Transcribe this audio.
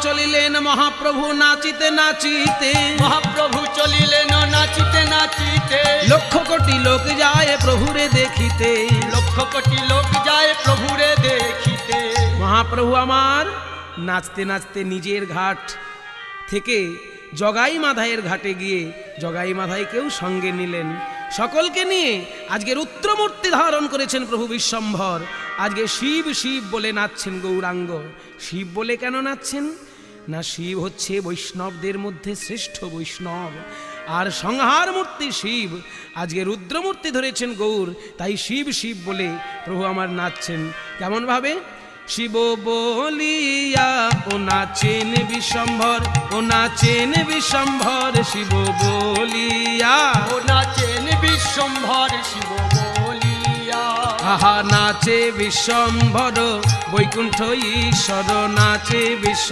চলিলেন মহাপ্রভু নাচিতে নাচিতে, মহাপ্রভু চলিলেন নাচিতে নাচিতে, লক্ষ কোটি লোক যায় প্রভুরে দেখিতে, লক্ষ কোটি লোক যায় প্রভুরে দেখিতে। মহাপ্রভু আমার নাচতে নাচতে নিজের ঘাট থেকে জগাই মাধাইয়ের ঘাটে গিয়ে জগাই মাধাইকেও সঙ্গে নিলেন। সকলকে নিয়ে আজকের রুদ্রমূর্তি ধারণ করেছেন প্রভু বিশ্বম্ভর। আজকে শিব শিব বলে নাচছেন গৌরাঙ্গ। শিব বলে কেন নাচছেন না, শিব হচ্ছে বৈষ্ণবদের মধ্যে শ্রেষ্ঠ বৈষ্ণব, আর সংহার মূর্তি শিব। আজকে রুদ্রমূর্তি ধরেছেন গৌর, তাই শিব শিব বলে প্রভু আমার নাচছেন। কেমন ভাবে? শিব বলিয়া ও নাচেন বিশ্বম্ভর, ও নাচেন বিশ্বম্ভর, শিব বলিয়া ও নাচেন বিশ্বম্ভর, শিব বলিয়া। আহা নাচে বিশ্বম্ভর, বৈকুণ্ঠ ঈশ্বর নাচে বিশ্ব